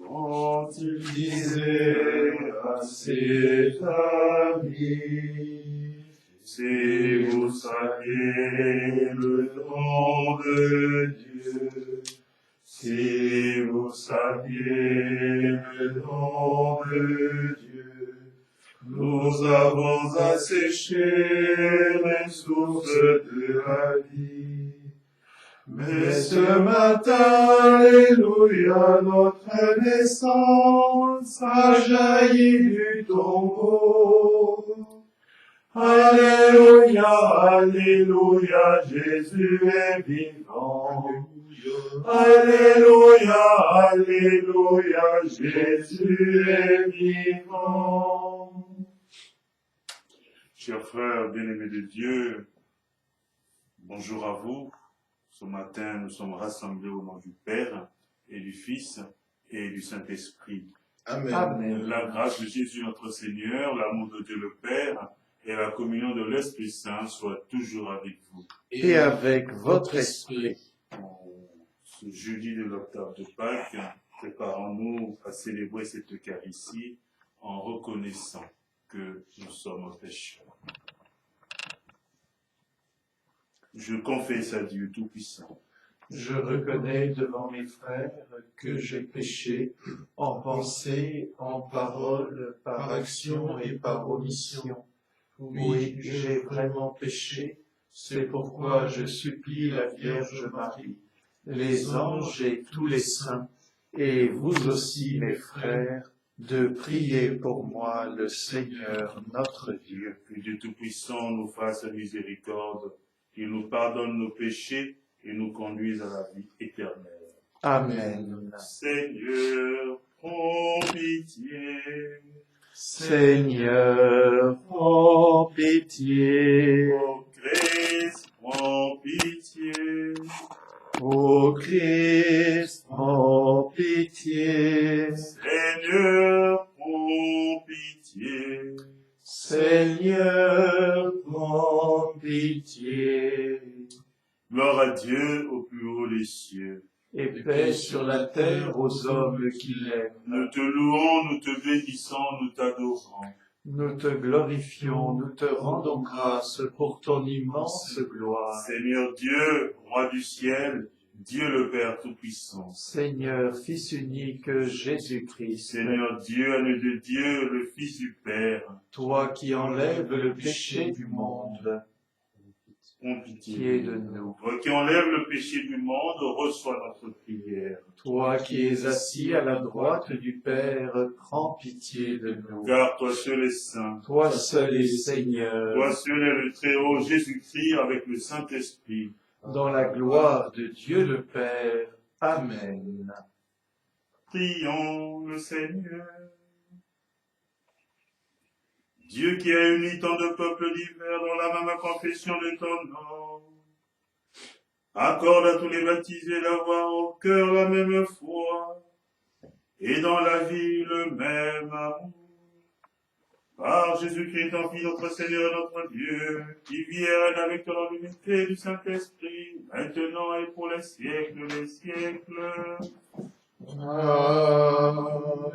Quand il disait à ses amis, si vous saviez le nom de Dieu, si vous saviez le nom de Dieu, nous avons asséché les sources de la vie. Mais ce matin, alléluia, notre naissance a jailli du tombeau. Alléluia, alléluia, Jésus est vivant. Alléluia, alléluia, Jésus est vivant. Chers frères bien-aimés de Dieu, bonjour à vous. Ce matin, nous sommes rassemblés au nom du Père et du Fils et du Saint-Esprit. Amen. Amen. La grâce de Jésus notre Seigneur, l'amour de Dieu le Père et la communion de l'Esprit Saint soient toujours avec vous. Et avec votre esprit. Ce jeudi de l'octave de Pâques, préparons-nous à célébrer cette Eucharistie en reconnaissant que nous sommes pécheurs. Je confesse à Dieu Tout-Puissant. Je reconnais devant mes frères que j'ai péché en pensée, en parole, par action et par omission. Oui, j'ai vraiment péché. C'est pourquoi je supplie la Vierge Marie, les anges et tous les saints, et vous aussi, mes frères, de prier pour moi le Seigneur notre Dieu. Que Dieu Tout-Puissant nous fasse miséricorde, qu'il nous pardonne nos péchés et nous conduise à la vie éternelle. Amen. Seigneur, prends pitié. Seigneur, prends pitié. Ô Christ, prends pitié. Ô Christ, prends pitié. Seigneur, prends pitié. Seigneur, prends pitié. Gloire à Dieu au plus haut des cieux. Et paix sur la terre aux hommes qui l'aiment. Nous te louons, nous te bénissons, nous t'adorons. Nous te glorifions, nous te rendons grâce pour ton immense gloire. Seigneur Dieu, roi du ciel, Dieu le Père Tout-Puissant. Seigneur, Fils unique Jésus-Christ. Seigneur Dieu, agneau de Dieu, le Fils du Père. Toi qui enlèves le péché du monde, Prends pitié pitié de nous. Toi qui enlèves le péché du monde, reçois notre prière. Toi qui es assis à la droite du Père, prends pitié de nous. Car toi seul est saint. Toi seul est Seigneur, Toi seul est le Très-Haut Jésus-Christ avec le Saint-Esprit. dans la gloire de Dieu le Père. Amen. Prions le Seigneur. Dieu qui a uni tant de peuples divers dans la même confession de ton nom, accorde à tous les baptisés d'avoir au cœur la même foi et dans la vie le même amour. Par Jésus-Christ, ton Fils, notre Seigneur, notre Dieu, qui vit et règne avec toi dans l'unité du Saint-Esprit, maintenant et pour les siècles des siècles. Amen.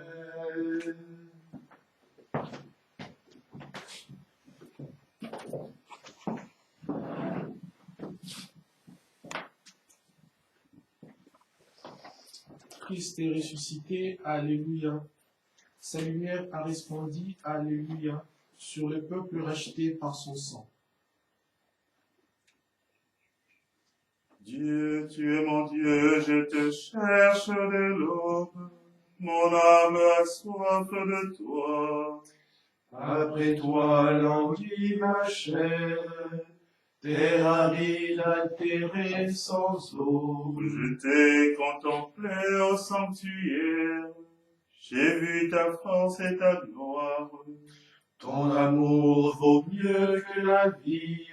Christ est ressuscité, Alléluia. Sa lumière a resplendi, Alléluia, sur le peuple racheté par son sang. Dieu, tu es mon Dieu, je te cherche de l'aube. Mon âme a soif de toi. Après toi languit ma chair, terre aride altérée sans eau. Je t'ai contemplé au sanctuaire. J'ai vu ta force et ta gloire. Ton amour vaut mieux que la vie,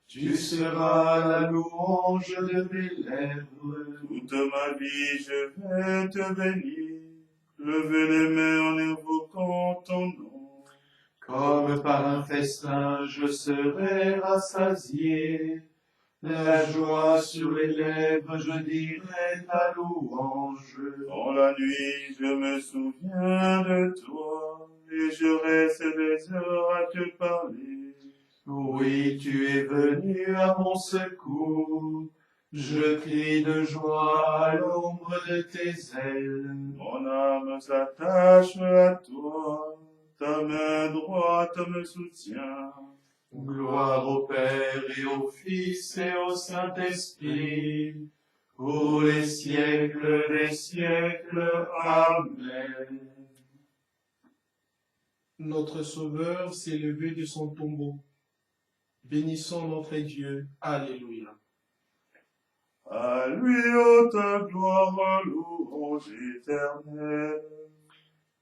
tu seras la louange de mes lèvres. Toute ma vie, je vais te bénir. Levez les mains en invoquant ton nom. Comme par un festin, je serai rassasié. La joie sur les lèvres, je dirai ta louange. Dans la nuit, je me souviens de toi, et je reste des heures à te parler. Oui, tu es venu à mon secours. Je crie de joie à l'ombre de tes ailes. Mon âme s'attache à toi, ta main droite me soutient. Gloire au Père et au Fils et au Saint-Esprit, pour les siècles des siècles. Amen. Notre Sauveur s'est levé de son tombeau. Bénissons notre Dieu. Alléluia. À lui haute gloire, louange éternelle.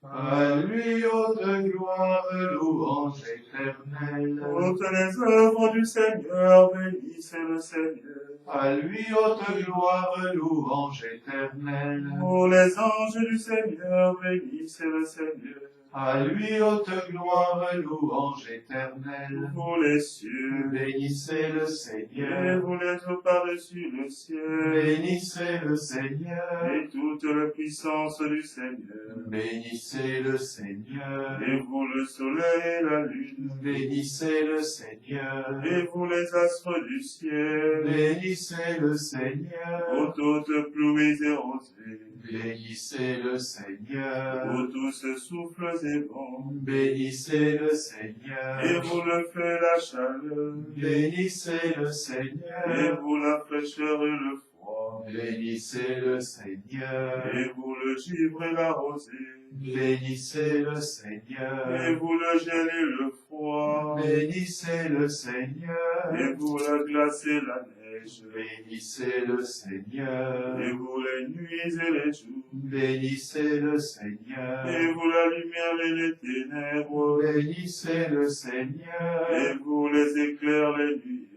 À lui haute gloire, louange éternelle. Toutes les œuvres du Seigneur, bénissez le Seigneur. À lui haute gloire, louange éternelle. Pour les anges du Seigneur, bénissez le Seigneur. À lui haute gloire, louange éternelle. Pour les cieux, Bénissez le et Seigneur. vous les eaux par-dessus le ciel, Bénissez le Seigneur. et toute la puissance du Seigneur. Bénissez le Seigneur. Et vous le soleil et la lune, Bénissez le Seigneur. et vous les astres du ciel, Bénissez le Seigneur. vous toutes pluies et rosées, Bénissez le Seigneur. vous tous souffles et vents, Bénissez le et Seigneur. vous le faites la chaleur, Bénissez le et Seigneur. vous la fraîcheur et le froid, Bénissez le Seigneur. et vous le givre et la rosée, Bénissez le et Seigneur. vous le gel et le froid, Bénissez le Seigneur. et vous la glace et la neige, Bénissez le Seigneur. et vous les nuits et les jours, Bénissez le Seigneur. et vous la lumière et les ténèbres, Bénissez le Seigneur. et vous les éclairs, les nuées.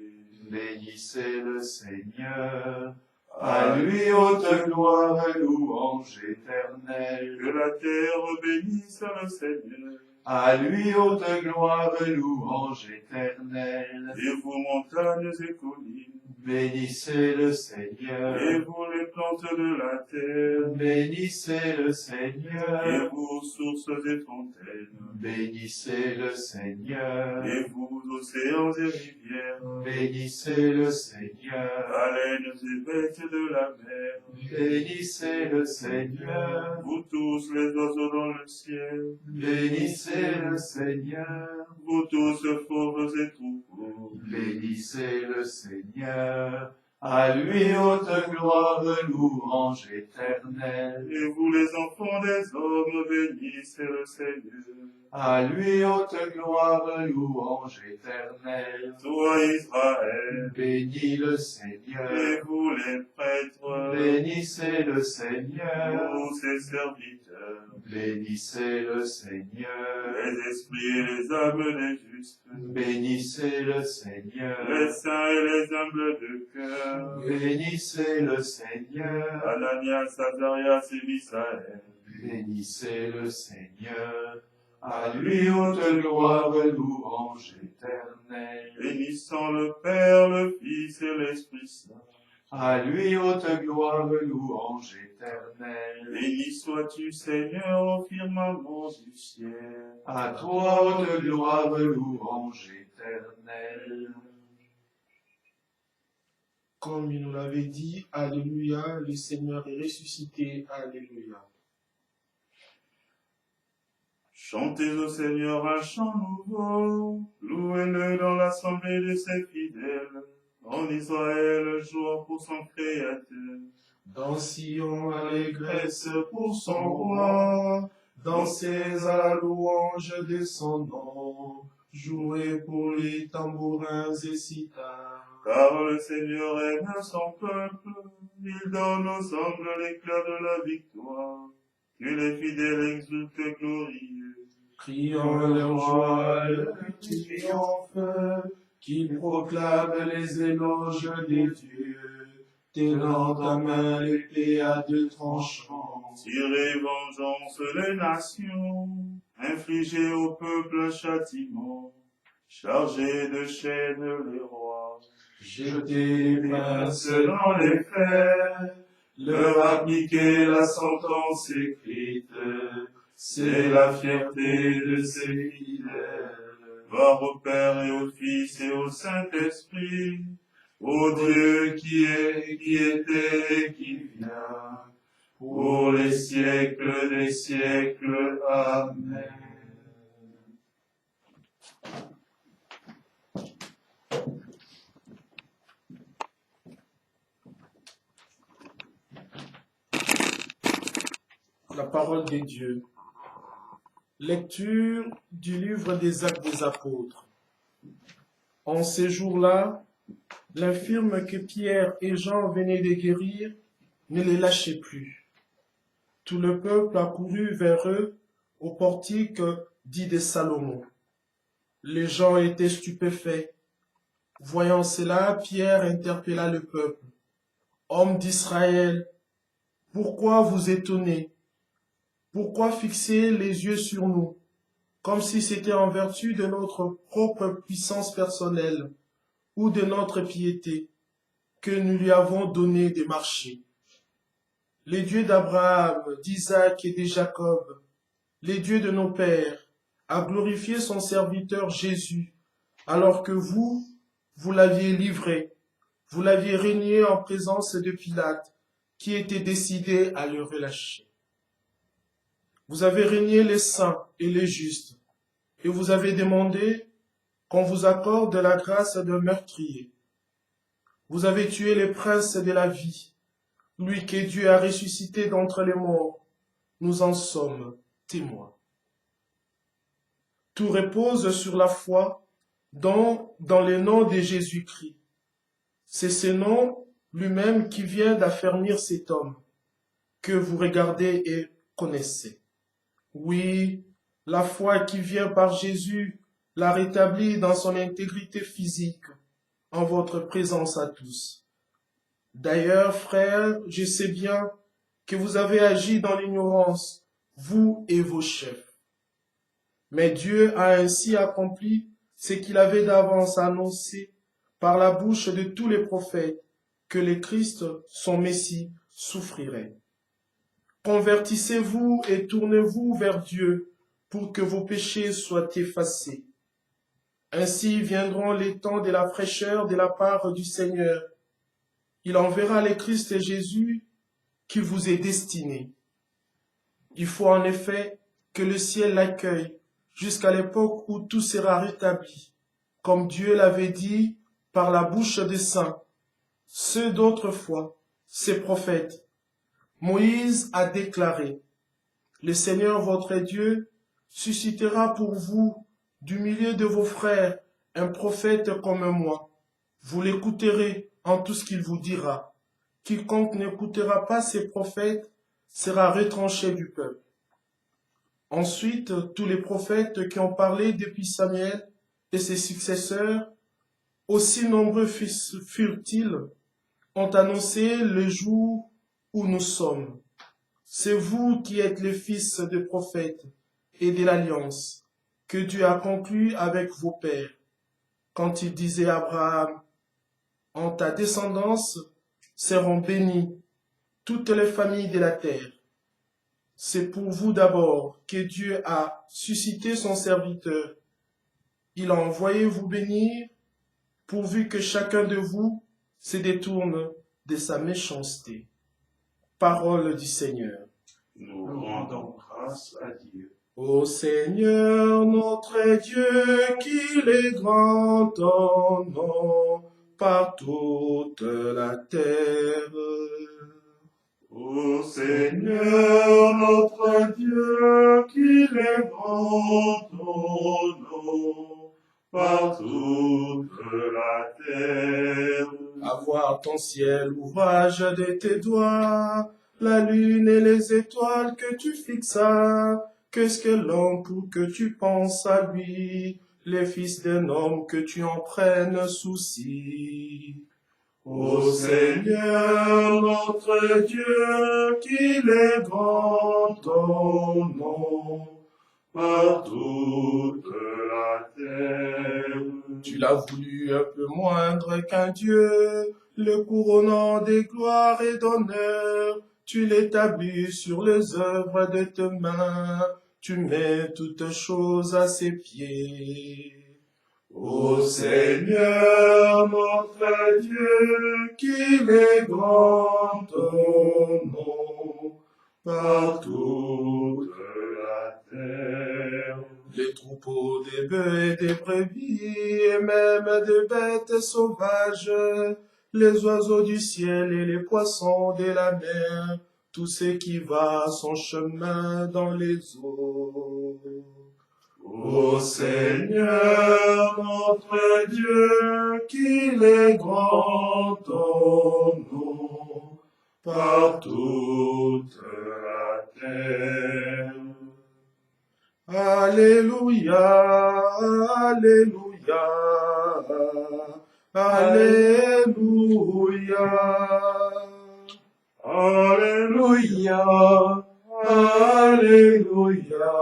Bénissez le Seigneur. À lui haute gloire, louange éternelle. Que la terre bénisse le Seigneur, À lui haute gloire, louange éternelle. et vous montagnes et collines, Bénissez le et Seigneur. vous les plantes de la terre, Bénissez le et Seigneur. vous sources et fontaines, Bénissez le Seigneur. et vous océans et rivières, Bénissez le Seigneur. baleines et bêtes de la mer, Bénissez le Seigneur. vous tous les oiseaux dans le ciel, Bénissez le Seigneur. vous tous fauves et troupeaux, Bénissez le Seigneur. À lui haute gloire, louange éternelle. et vous les enfants des hommes, bénissez le Seigneur. À lui haute gloire, louange éternelle. Toi Israël, Bénis le et Seigneur. vous les prêtres, Bénissez le Seigneur. vous ses serviteurs, Bénissez le Seigneur. les esprits et les âmes des justes, Bénissez le Seigneur. les saints et les humbles de cœur, Bénissez le Seigneur. Ananias, Azarias et Misaël, Bénissez le Seigneur. À lui haute gloire, louange éternelle. bénissant le Père, le Fils et l'Esprit Saint. À lui haute gloire, louange éternelle. Béni sois-tu, Seigneur, au firmament du ciel. À toi haute gloire, louange éternelle. Comme il nous l'avait dit, Alléluia, le Seigneur est ressuscité. Alléluia. Chantez au Seigneur un chant nouveau, louez-le dans l'assemblée de ses fidèles, en Israël, joie pour son Créateur. Dans Sion, allégresse pour son roi, dansez à la louange de son nom, jouez pour les tambourins et sitars. Car le Seigneur aime son peuple, il donne aux hommes l'éclat de la victoire, que les fidèles exultent glorieux. Crions leur joie, leur triomphe, qu'ils proclament les éloges des dieux, tenant en main l'épée à deux tranchants. Tirez vengeance les nations, infligez au peuple un châtiment, chargez de chaînes les rois. jeter les princes Selon les faits, leur appliquer la sentence écrite, c'est la fierté de ses fidèles. Gloire au Père et au Fils et au Saint-Esprit, au Dieu qui est, qui était et qui vient, pour les siècles des siècles. Amen. La parole de Dieu. Lecture du livre des Actes des Apôtres. En ces jours-là, l'infirme que Pierre et Jean venaient de guérir ne les lâchait plus. Tout le peuple accourut vers eux au portique dit de Salomon. Les gens étaient stupéfaits. Voyant cela, Pierre interpella le peuple. « Hommes d'Israël, pourquoi vous étonnez? Pourquoi fixer les yeux sur nous, comme si c'était en vertu de notre propre puissance personnelle ou de notre piété que nous lui avons donné des marchés? Les dieux d'Abraham, d'Isaac et de Jacob, les dieux de nos pères, a glorifié son serviteur Jésus, alors que vous l'aviez livré, vous l'aviez régné en présence de Pilate, qui était décidé à le relâcher. Vous avez régné les saints et les justes, et vous avez demandé qu'on vous accorde la grâce d'un meurtrier. Vous avez tué les princes de la vie, lui que Dieu a ressuscité d'entre les morts. Nous en sommes témoins. Tout repose sur la foi dans le nom de Jésus-Christ. C'est ce nom lui-même qui vient d'affermir cet homme, que vous regardez et connaissez. Oui, la foi qui vient par Jésus l'a rétabli dans son intégrité physique, en votre présence à tous. D'ailleurs, frères, je sais bien que vous avez agi dans l'ignorance, vous et vos chefs. Mais Dieu a ainsi accompli ce qu'il avait d'avance annoncé par la bouche de tous les prophètes, que le Christ, son Messie, souffrirait. Convertissez-vous et tournez-vous vers Dieu pour que vos péchés soient effacés. Ainsi viendront les temps de la fraîcheur de la part du Seigneur. Il enverra le Christ Jésus qui vous est destiné. Il faut en effet que le ciel l'accueille jusqu'à l'époque où tout sera rétabli, comme Dieu l'avait dit par la bouche des saints, ceux d'autrefois, ses prophètes. Moïse a déclaré, « Le Seigneur votre Dieu suscitera pour vous, du milieu de vos frères, un prophète comme moi. Vous l'écouterez en tout ce qu'il vous dira. Quiconque n'écoutera pas ces prophètes sera retranché du peuple. » Ensuite, tous les prophètes qui ont parlé depuis Samuel et ses successeurs, aussi nombreux furent-ils, ont annoncé le jour où nous sommes. C'est vous qui êtes les fils des prophètes et de l'alliance que Dieu a conclue avec vos pères, quand il disait à Abraham, « En ta descendance seront bénies toutes les familles de la terre. » C'est pour vous d'abord que Dieu a suscité son serviteur. Il a envoyé vous bénir, pourvu que chacun de vous se détourne de sa méchanceté. Parole du Seigneur. Nous rendons grâce à Dieu. Ô Seigneur, notre Dieu, qu'il est grand ton nom par toute la terre. Ô Seigneur, notre Dieu, qu'il est grand ton nom par toute la terre. À voir ton ciel, ouvrage de tes doigts, la lune et les étoiles que tu fixas, qu'est-ce que l'homme pour que tu penses à lui, les fils d'un homme que tu en prennes souci. Ô Seigneur, notre Dieu, qu'il est grand ton nom par toute la terre. Tu l'as voulu un peu moindre qu'un Dieu, le couronnant des gloires et d'honneur. Tu l'établis sur les œuvres de tes mains, tu mets toutes choses à ses pieds. Ô Seigneur, notre Dieu, Qu'il est grand ton nom par toute la terre. Les troupeaux des bœufs et des brebis, et même des bêtes sauvages, les oiseaux du ciel et les poissons de la mer, tout ce qui va son chemin dans les eaux. Ô Seigneur, notre Dieu, Qu'il est grand ton nom par toute la terre. Alléluia, Alléluia, Alléluia. Alléluia, Alléluia,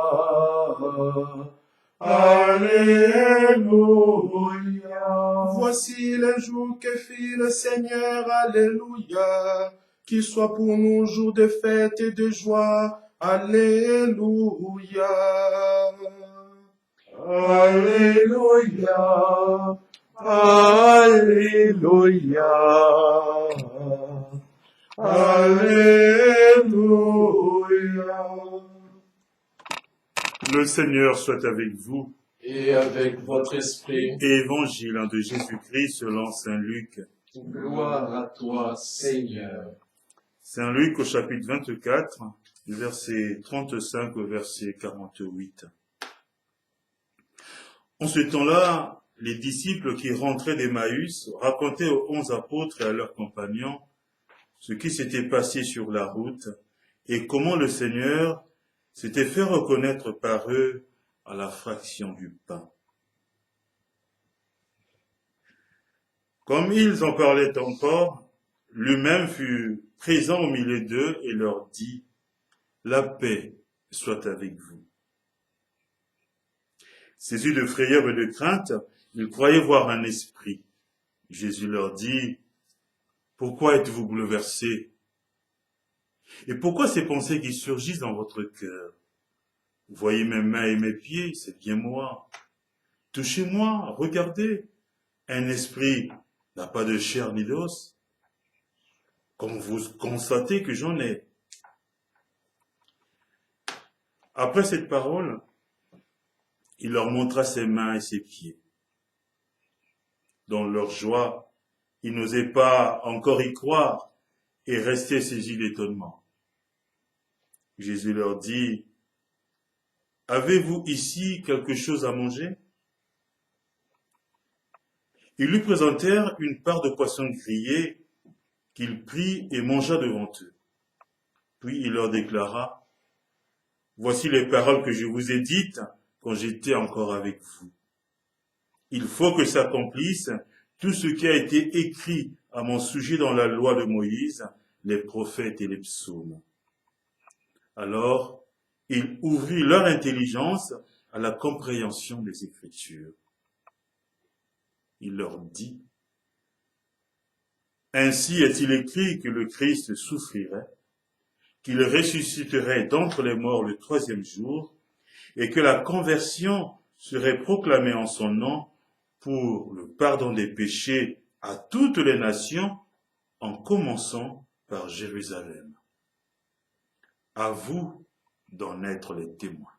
Alléluia. Voici le jour que fit le Seigneur, Alléluia. Qu'il soit pour nous jour de fête et de joie, Alléluia. Alléluia, Alléluia. Alléluia. Le Seigneur soit avec vous. Et avec votre esprit, Évangile de Jésus-Christ selon saint Luc. gloire à toi, Seigneur. Saint Luc au chapitre 24, du verset 35 au verset 48. En ce temps-là, les disciples qui rentraient d'Emmaüs racontaient aux 11 apôtres et à leurs compagnons ce qui s'était passé sur la route et comment le Seigneur s'était fait reconnaître par eux à la fraction du pain. Comme ils en parlaient encore, lui-même fut présent au milieu d'eux et leur dit « La paix soit avec vous ». Saisis de frayeur et de crainte, ils croyaient voir un esprit. Jésus leur dit « Pourquoi êtes-vous bouleversés? Et pourquoi ces pensées qui surgissent dans votre cœur? Vous voyez mes mains et mes pieds, c'est bien moi. Touchez-moi, regardez. Un esprit n'a pas de chair ni d'os, comme vous constatez que j'en ai. » Après cette parole, il leur montra ses mains et ses pieds. Dans leur joie, ils n'osaient pas encore y croire et restaient saisis d'étonnement. Jésus leur dit, « Avez-vous ici quelque chose à manger ?» Ils lui présentèrent une part de poisson grillé qu'il prit et mangea devant eux. Puis il leur déclara, « Voici les paroles que je vous ai dites quand j'étais encore avec vous. Il faut que s'accomplisse tout ce qui a été écrit à mon sujet dans la loi de Moïse, les prophètes et les psaumes. » Alors, il ouvrit leur intelligence à la compréhension des Écritures. Il leur dit, « Ainsi est-il écrit que le Christ souffrirait, qu'il ressusciterait d'entre les morts le 3e jour, et que la conversion serait proclamée en son nom pour le pardon des péchés à toutes les nations, en commençant par Jérusalem. À vous d'en être les témoins. »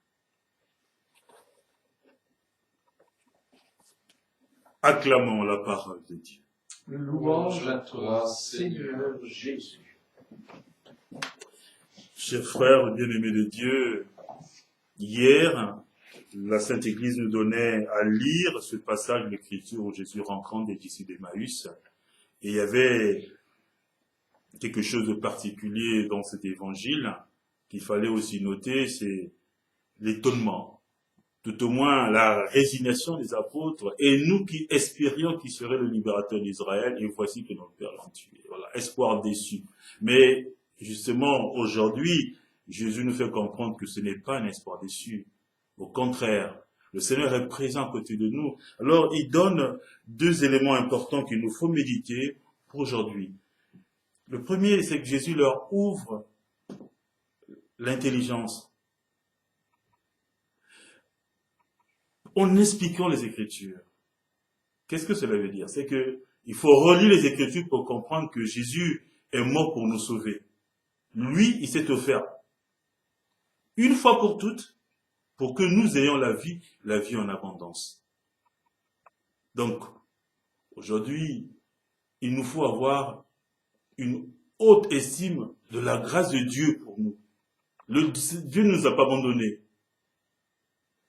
Acclamons la parole de Dieu. Louange à toi, Seigneur Jésus. Chers frères bien-aimés de Dieu, hier, la Sainte Église nous donnait à lire ce passage de l'Écriture où Jésus rencontre des disciples d'Emmaüs. Et il y avait quelque chose de particulier dans cet évangile qu'il fallait aussi noter, c'est l'étonnement. Tout au moins la résignation des apôtres, et nous qui espérions qu'il serait le libérateur d'Israël, et voici que nos pères l'ont tué. Voilà, espoir déçu. Mais justement, aujourd'hui, Jésus nous fait comprendre que ce n'est pas un espoir déçu. Au contraire, le Seigneur est présent à côté de nous. Alors, il donne deux éléments importants qu'il nous faut méditer pour aujourd'hui. Le premier, c'est que Jésus leur ouvre l'intelligence en expliquant les Écritures. Qu'est-ce que cela veut dire? C'est que il faut relire les Écritures pour comprendre que Jésus est mort pour nous sauver. Lui, il s'est offert une fois pour toutes pour que nous ayons la vie en abondance. Donc, aujourd'hui, il nous faut avoir une haute estime de la grâce de Dieu pour nous. Dieu ne nous a pas abandonnés.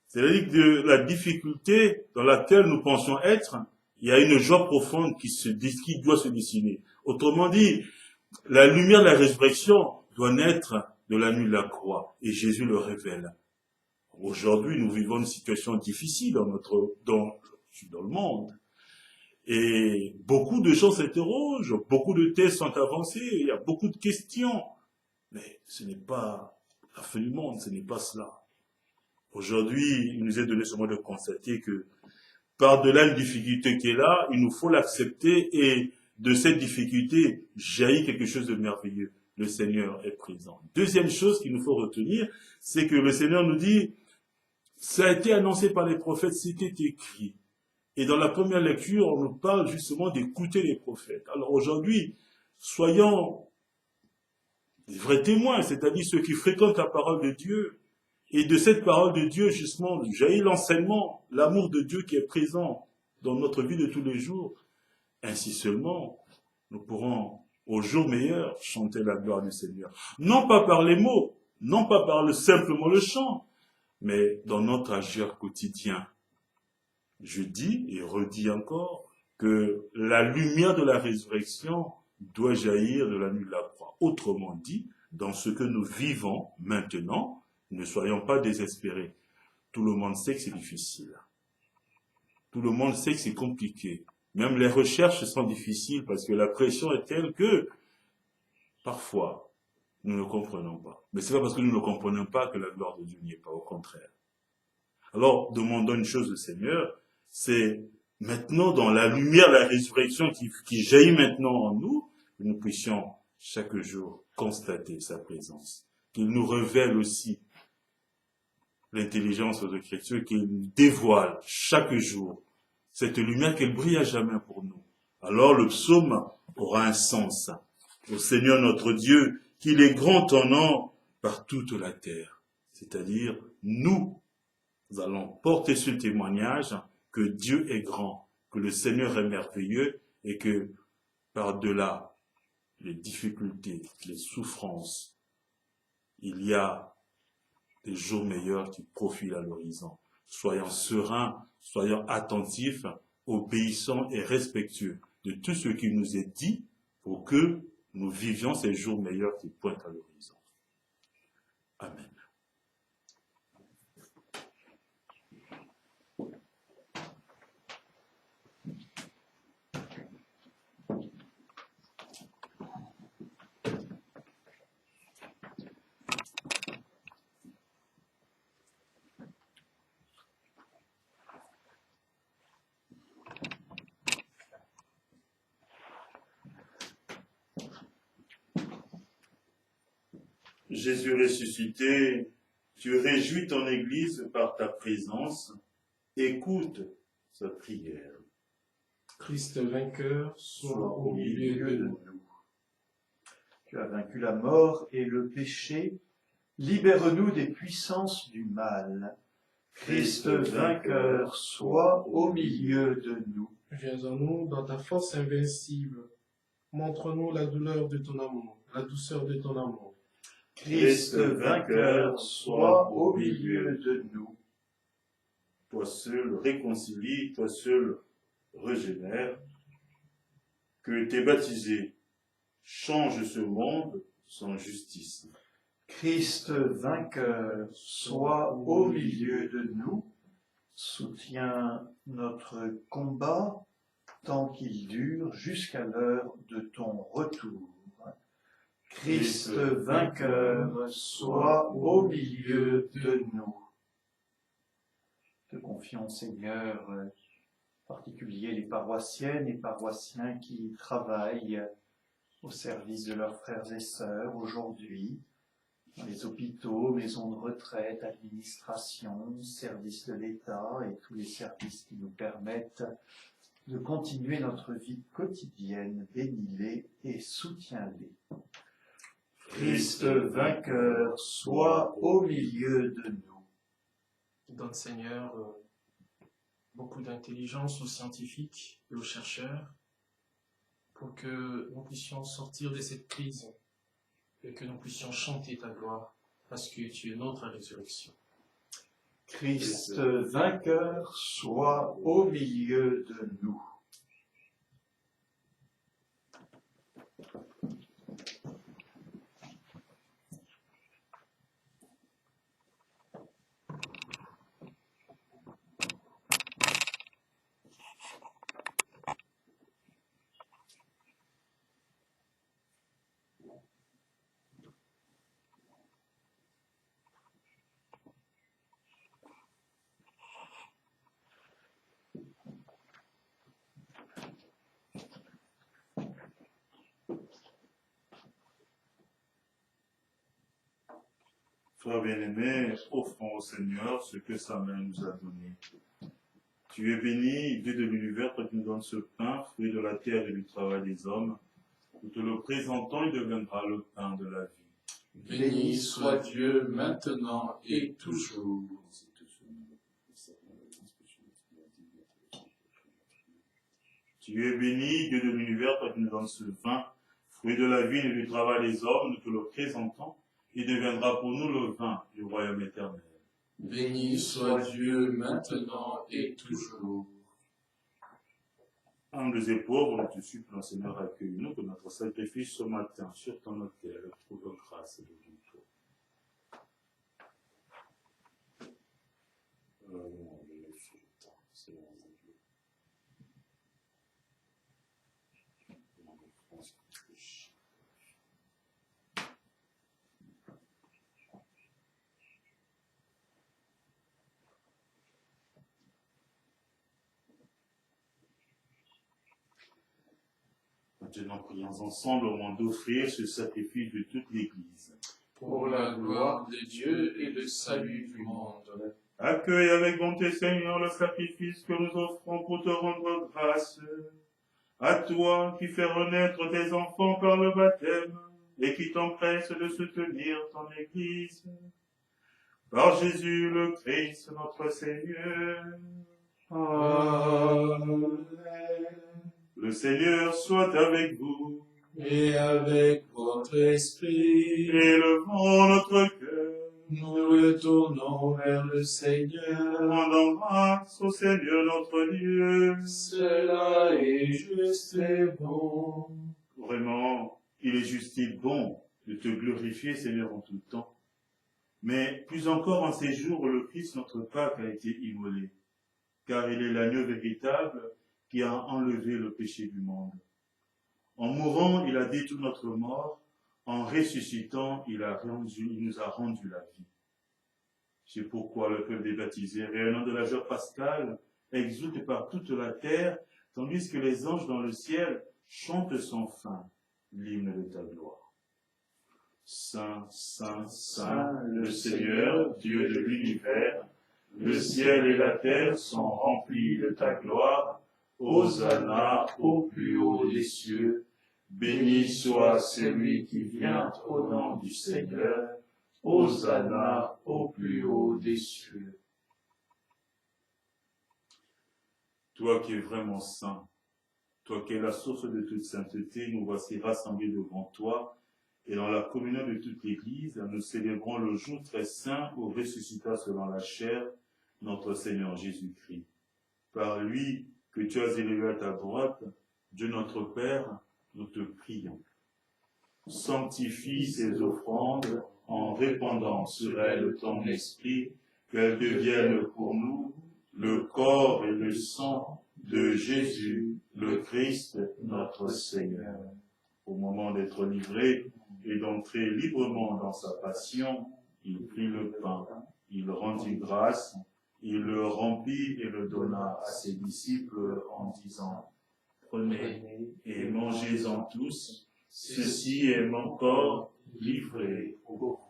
C'est-à-dire que la difficulté dans laquelle nous pensions être, il y a une joie profonde qui doit se dessiner. Autrement dit, la lumière de la résurrection doit naître de la nuit de la croix, et Jésus le révèle. Aujourd'hui, nous vivons une situation difficile dans le monde. Et beaucoup de gens s'interrogent, beaucoup de thèses sont avancées, il y a beaucoup de questions. Mais ce n'est pas la fin du monde, ce n'est pas cela. Aujourd'hui, il nous est donné seulement de constater que par-delà une difficulté qui est là, il nous faut l'accepter et de cette difficulté jaillit quelque chose de merveilleux. Le Seigneur est présent. Deuxième chose qu'il nous faut retenir, c'est que le Seigneur nous dit, ça a été annoncé par les prophètes, c'était écrit. Et dans la première lecture, on nous parle justement d'écouter les prophètes. Alors aujourd'hui, soyons des vrais témoins, c'est-à-dire ceux qui fréquentent la parole de Dieu. Et de cette parole de Dieu, justement, jaillit l'enseignement, l'amour de Dieu qui est présent dans notre vie de tous les jours. Ainsi seulement, nous pourrons, au jour meilleur, chanter la gloire du Seigneur. Non pas par les mots, non pas par simplement le chant, mais dans notre agir quotidien. Je dis et redis encore que la lumière de la résurrection doit jaillir de la nuit de la croix. Autrement dit, dans ce que nous vivons maintenant, ne soyons pas désespérés. Tout le monde sait que c'est difficile. Tout le monde sait que c'est compliqué. Même les recherches sont difficiles parce que la pression est telle que, parfois, nous ne comprenons pas. Mais c'est pas parce que nous ne comprenons pas que la gloire de Dieu n'y est pas, au contraire. Alors, demandons une chose au Seigneur, c'est maintenant dans la lumière de la résurrection qui jaillit maintenant en nous, que nous puissions chaque jour constater sa présence. Qu'il nous révèle aussi l'intelligence aux Écritures, qu'il dévoile chaque jour cette lumière qu'elle brille à jamais pour nous. Alors le psaume aura un sens. Au Seigneur notre Dieu, qu'il est grand en nom par toute la terre. C'est-à-dire, nous allons porter ce témoignage que Dieu est grand, que le Seigneur est merveilleux et que par-delà les difficultés, les souffrances, il y a des jours meilleurs qui profilent à l'horizon. Soyons sereins, soyons attentifs, obéissants et respectueux de tout ce qui nous est dit pour que nous vivions ces jours meilleurs qui pointent à l'horizon. Amen. Jésus ressuscité, tu réjouis ton Église par ta présence, écoute sa prière. Christ vainqueur, sois au milieu de nous. Tu as vaincu la mort et le péché, libère-nous des puissances du mal. Christ vainqueur, sois au milieu de nous. Viens en nous dans ta force invincible. Montre-nous la douleur de ton amour, la douceur de ton amour. Christ vainqueur, sois au milieu de nous. Toi seul réconcilie, toi seul régénère. Que tes baptisés changent ce monde sans justice. Christ vainqueur, sois au milieu de nous. Soutiens notre combat tant qu'il dure jusqu'à l'heure de ton retour. Christ vainqueur, sois au milieu de nous. te confions, Seigneur, en particulier les paroissiennes et paroissiens qui travaillent au service de leurs frères et sœurs aujourd'hui, dans les hôpitaux, maisons de retraite, administration, services de l'État et tous les services qui nous permettent de continuer notre vie quotidienne. Bénis-les et soutiens-les. Christ vainqueur, sois au milieu de nous. Donne, Seigneur, beaucoup d'intelligence aux scientifiques et aux chercheurs pour que nous puissions sortir de cette crise et que nous puissions chanter ta gloire parce que tu es notre résurrection. Christ vainqueur, sois au milieu de nous. Frères bien-aimés, offrons au Seigneur ce que sa main nous a donné. Tu es béni, Dieu de l'univers, toi qui nous donnes ce pain, fruit de la terre et du travail des hommes. Nous te le présentons, il deviendra le pain de la vie. Béni soit Dieu maintenant et toujours. Tu es béni, Dieu de l'univers, toi qui nous donnes ce vin, fruit de la vigne et du travail des hommes, nous te le présentons, il deviendra pour nous le vin du royaume éternel. Béni soit Dieu maintenant et toujours. Humbles et pauvres, nous te supplions, Seigneur, accueille-nous, que notre sacrifice ce matin sur ton autel trouve grâce devant toi. Maintenant, prions ensemble au moment d'offrir ce sacrifice de toute l'Église. Pour la gloire de Dieu et le salut du monde. Accueille avec bonté, Seigneur, le sacrifice que nous offrons pour te rendre grâce. À toi qui fais renaître tes enfants par le baptême et qui t'empresse de soutenir ton Église. Par Jésus le Christ, notre Seigneur. Amen. Le Seigneur soit avec vous. Et avec votre esprit, Élevons notre cœur. nous le tournons vers le Seigneur. Rendons grâce au Seigneur notre Dieu. Cela est juste et bon. Vraiment, il est juste et bon de te glorifier, Seigneur, en tout temps. Mais plus encore en ces jours où le Christ, notre Pâque, a été immolé. Car il est l'agneau véritable qui a enlevé le péché du monde. En mourant, il a détruit notre mort. En ressuscitant, il nous a rendu la vie. C'est pourquoi le peuple des baptisés, rayonnant de la joie pascale, exulte par toute la terre, tandis que les anges dans le ciel chantent sans fin l'hymne de ta gloire. Saint, Saint, Saint, le Seigneur, Dieu de l'univers, le ciel et la terre sont remplis de ta gloire. Hosanna au plus haut des cieux. Béni soit celui qui vient au nom du Seigneur. Hosanna au plus haut des cieux. Toi qui es vraiment saint, toi qui es la source de toute sainteté, nous voici rassemblés devant toi et dans la communion de toute l'Église, nous célébrons le jour très saint où ressuscita selon la chair notre Seigneur Jésus-Christ. Par lui que tu as élevé à ta droite, Dieu notre Père, nous te prions. Sanctifie ces offrandes en répandant sur elles ton esprit, qu'elles deviennent pour nous le corps et le sang de Jésus, le Christ, notre Seigneur. Au moment d'être livré et d'entrer librement dans sa passion, il prit le pain, il rendit grâce, Il le remplit et le donna à ses disciples en disant, prenez et mangez-en tous, ceci est mon corps livré pour vous.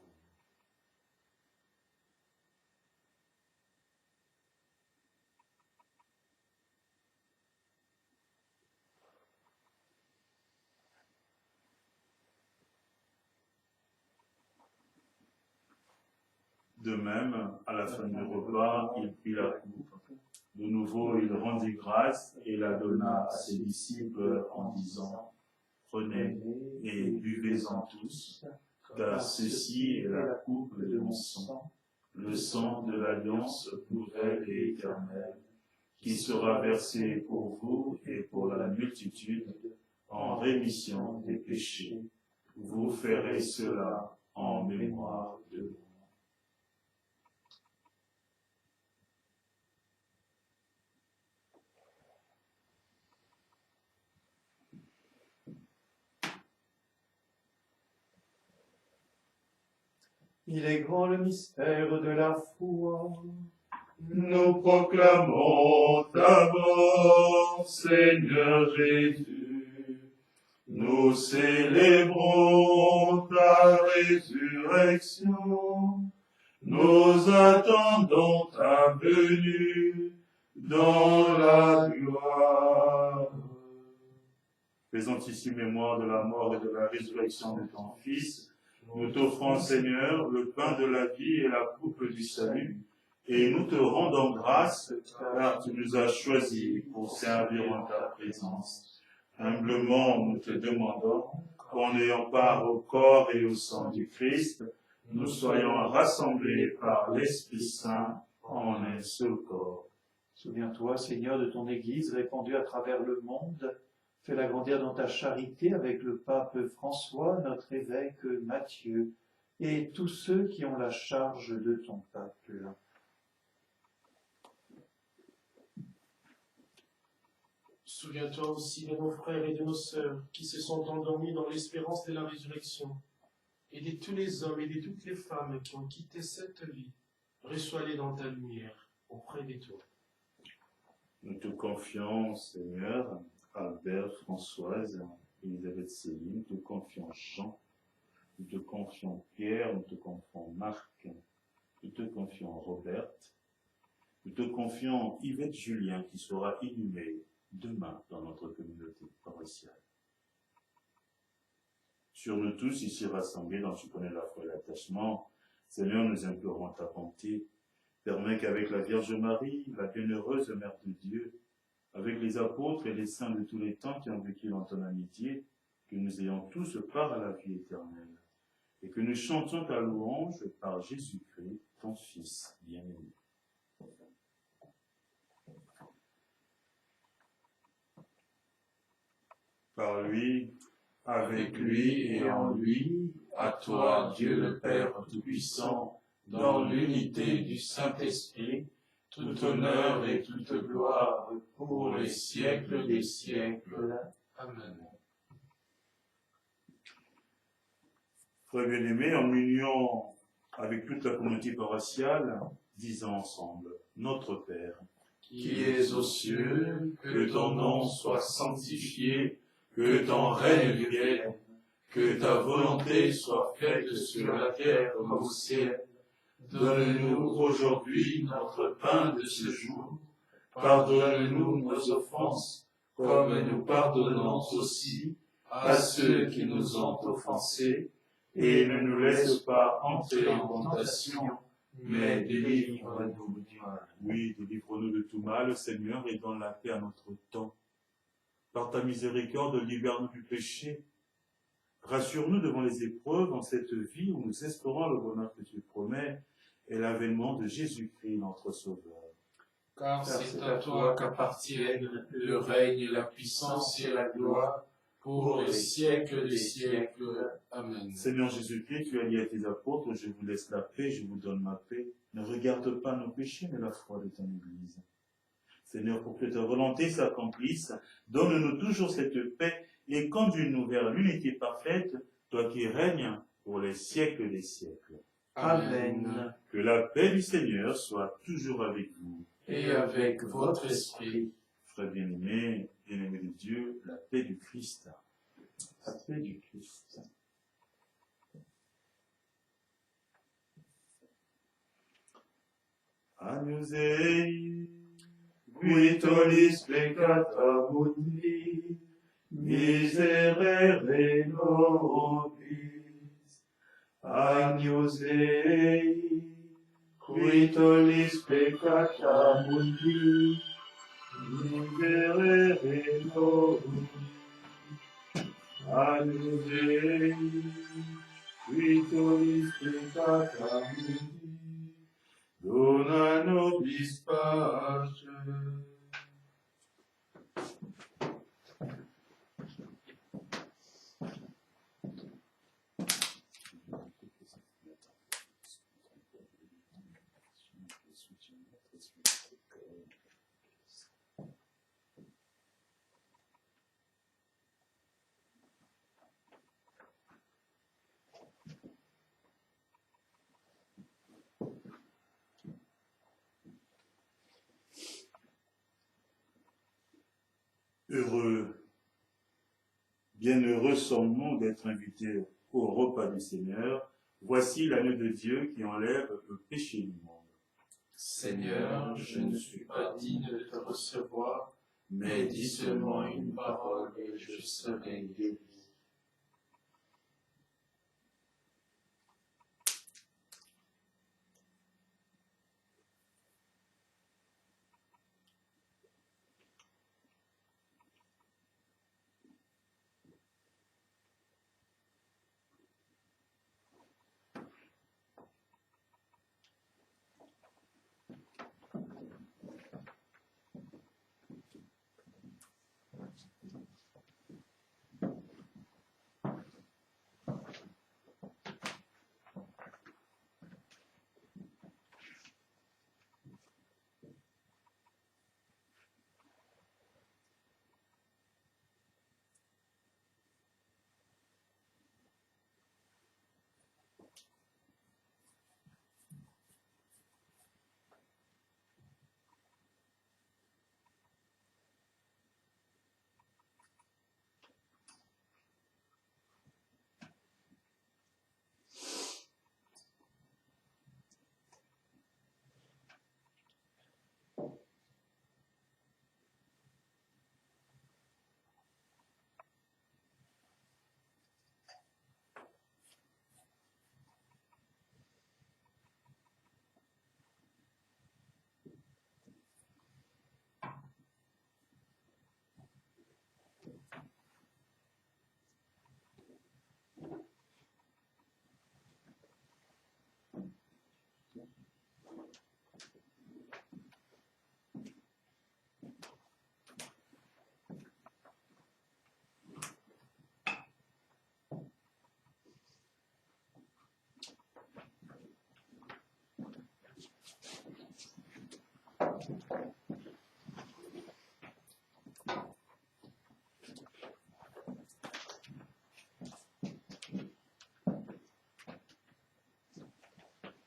De même, à la fin du repas, il prit la coupe. De nouveau, il rendit grâce et la donna à ses disciples en disant, prenez et buvez-en tous, car ceci est la coupe de mon sang, le sang de l'alliance nouvelle et éternelle, qui sera versé pour vous et pour la multitude en rémission des péchés. Vous ferez cela en mémoire de moi. Il est grand le mystère de la foi. Nous proclamons ta mort, Seigneur Jésus. Nous célébrons ta résurrection. Nous attendons ta venue dans la gloire. Faisant ici mémoire de la mort et de la résurrection de ton Fils, nous t'offrons, Seigneur, le pain de la vie et la coupe du salut, et nous te rendons grâce, car tu nous as choisis pour servir en ta présence. Humblement, nous te demandons qu'en ayant part au corps et au sang du Christ, nous soyons rassemblés par l'Esprit Saint en un seul corps. Souviens-toi, Seigneur, de ton Église répandue à travers le monde. Fais-la grandir dans ta charité avec le pape François, notre évêque Matthieu, et tous ceux qui ont la charge de ton peuple. Souviens-toi aussi de nos frères et de nos sœurs qui se sont endormis dans l'espérance de la résurrection, et de tous les hommes et de toutes les femmes qui ont quitté cette vie. Reçois-les dans ta lumière, auprès de toi. Nous te confions, Seigneur, Albert, Françoise, Elisabeth Céline, nous te confions Jean, nous te confions Pierre, nous te confions Marc, nous te confions Robert, nous te confions Yvette Julien qui sera inhumé demain dans notre communauté paroissiale. Sur nous tous ici rassemblés dont tu connais la foi et l'attachement, Seigneur, nous implorons ta bonté. Permets qu'avec la Vierge Marie, la bienheureuse Mère de Dieu, avec les apôtres et les saints de tous les temps qui ont vécu dans ton amitié, que nous ayons tous part à la vie éternelle, et que nous chantions ta louange par Jésus-Christ, ton Fils bien-aimé. Par lui, avec lui et en lui, à toi, Dieu le Père Tout-Puissant, dans l'unité du Saint-Esprit, tout honneur et toute gloire pour les siècles des siècles. Amen. Frères bien-aimés, en union avec toute la communauté paroissiale, disons ensemble, Notre Père, qui es aux cieux, que ton nom soit sanctifié, que ton règne vienne, que ta volonté soit faite sur la terre comme au ciel. Donne-nous aujourd'hui notre pain de ce jour. Pardonne-nous nos offenses, comme nous pardonnons aussi à ceux qui nous ont offensés. Et ne nous laisse pas entrer en tentation, mais délivre-nous du mal. Oui, délivre-nous de tout mal, Seigneur, et donne la paix à notre temps. Par ta miséricorde, libère-nous du péché. Rassure-nous devant les épreuves en cette vie où nous espérons le bonheur que tu promets et l'avènement de Jésus-Christ, notre Sauveur. Car c'est à toi qu'appartiennent le règne, la puissance et la gloire pour les siècles des siècles. Amen. Seigneur Jésus-Christ, tu as dit à tes apôtres, je vous laisse la paix, je vous donne ma paix. Ne regarde pas nos péchés, mais la foi de ton Église. Seigneur, pour que ta volonté s'accomplisse, donne-nous toujours cette paix et conduis-nous vers l'unité parfaite, toi qui règnes pour les siècles des siècles. Amen. Que la paix du Seigneur soit toujours avec vous. Et avec votre esprit. Frères bien-aimés de Dieu, la paix du Christ. La paix du Christ. Agnus Dei, qui tollis peccata mundi, miserere nobis. Agnus Dei, qui tollis peccata mundi, miserere nobis. Agnus Dei, qui tollis peccata mundi, dona nobis pacem. Heureux, bienheureux sommes-nous d'être invités au repas du Seigneur. Voici l'agneau de Dieu qui enlève le péché du monde. Seigneur, je ne suis pas digne de te recevoir, mais dis seulement une parole et je serai guéri.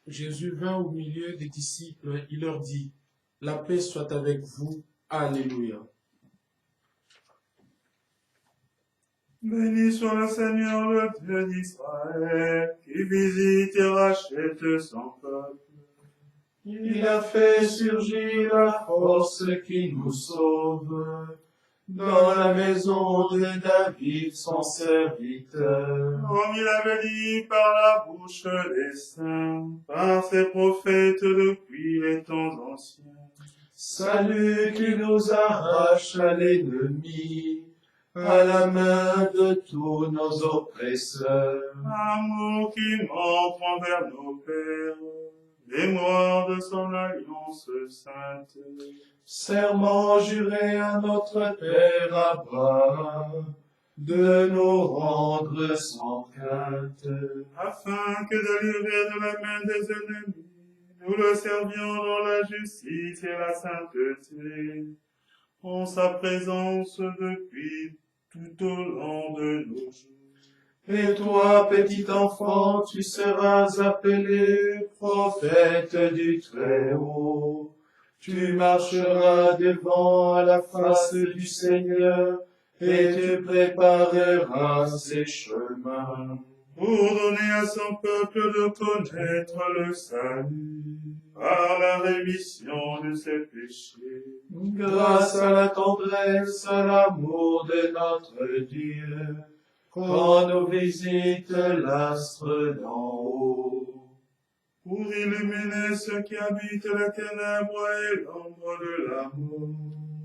Jésus vint au milieu des disciples, il leur dit, « La paix soit avec vous. Alléluia. » Béni soit le Seigneur, le Dieu d'Israël, qui visite et rachète son peuple. Il a fait surgir la force qui nous sauve dans la maison de David, son serviteur. Comme il avait dit par la bouche des saints, par ses prophètes depuis les temps anciens. Salut qui nous arrache à l'ennemi, à la main de tous nos oppresseurs. Amour qui montre envers nos pères, mémoire de son alliance sainte. Serment juré à notre Père Abraham, de nous rendre sans crainte. Afin que délivrés de la main des ennemis, nous le servions dans la justice et la sainteté, en sa présence depuis tout au long de nos jours. Et toi, petit enfant, tu seras appelé prophète du Très-Haut. Tu marcheras devant à la face du Seigneur, et tu prépareras ses chemins. Pour donner à son peuple de connaître le salut, par la rémission de ses péchés. Grâce à la tendresse, à l'amour de notre Dieu, quand nous visite l'astre d'en haut. Pour illuminer ceux qui habitent les ténèbres et l'ombre de la mort,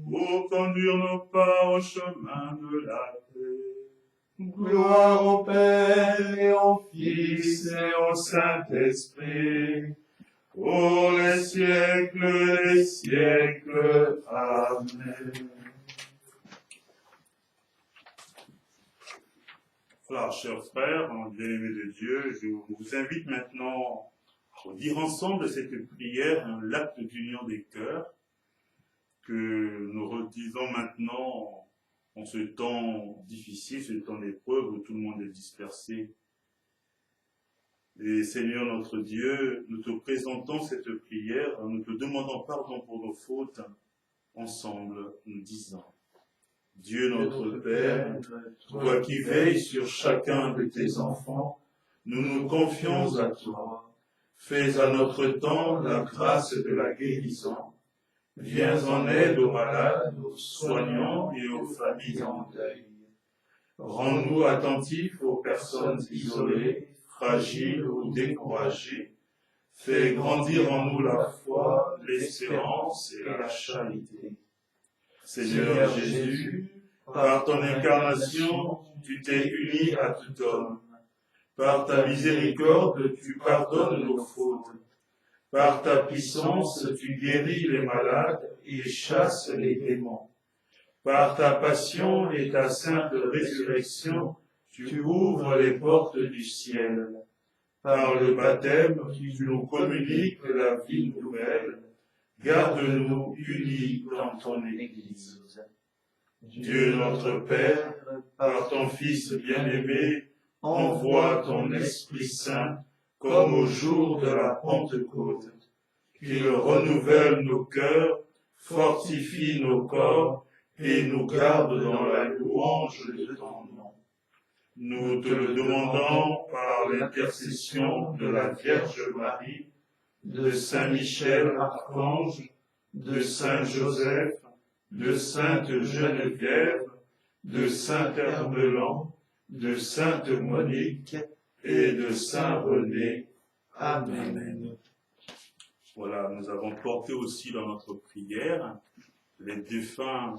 pour conduire nos pas au chemin de la paix. Gloire au Père et au Fils et au Saint-Esprit, Pour les siècles des siècles. Amen. Alors, chers frères, bien-aimés de Dieu, je vous invite maintenant à dire ensemble cette prière, l'acte d'union des cœurs, que nous redisons maintenant en ce temps difficile, ce temps d'épreuve où tout le monde est dispersé. Et Seigneur notre Dieu, nous te présentons cette prière, nous te demandons pardon pour nos fautes, ensemble, nous disons: Dieu notre Père, toi qui veilles sur chacun de tes enfants, nous nous confions à toi. Fais à notre temps la grâce de la guérison. Viens en aide aux malades, aux soignants et aux familles en deuil. Rends-nous attentifs aux personnes isolées, fragiles ou découragées. Fais grandir en nous la foi, l'espérance et la charité. Seigneur Jésus, par ton incarnation, tu t'es uni à tout homme. Par ta miséricorde, tu pardonnes nos fautes. Par ta puissance, tu guéris les malades et chasses les démons. Par ta passion et ta sainte résurrection, tu ouvres les portes du ciel. Par le baptême, tu nous communiques la vie nouvelle. Garde-nous unis dans ton Église. Dieu notre Père, par ton Fils bien-aimé, envoie ton Esprit Saint comme au jour de la Pentecôte. Qu'il renouvelle nos cœurs, fortifie nos corps et nous garde dans la louange de ton nom. Nous te le demandons par l'intercession de la Vierge Marie, de Saint Michel Archange, de Saint Joseph, de Sainte Geneviève, de Saint Herbelin, de Sainte Monique et de Saint René. Amen. Voilà, nous avons porté aussi dans notre prière les défunts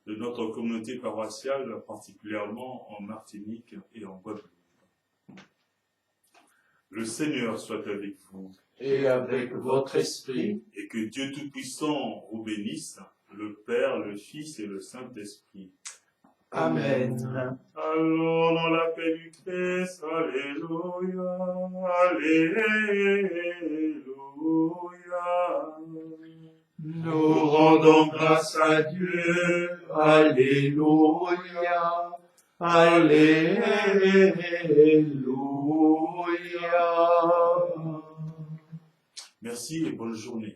de notre communauté paroissiale, particulièrement en Martinique et en Guadeloupe. Le Seigneur soit avec vous. Et avec votre esprit. Et que Dieu Tout-Puissant vous bénisse, le Père, le Fils et le Saint-Esprit. Amen. Allons dans la paix du Christ, alléluia, alléluia. Nous rendons grâce à Dieu, alléluia, alléluia. Merci et bonne journée.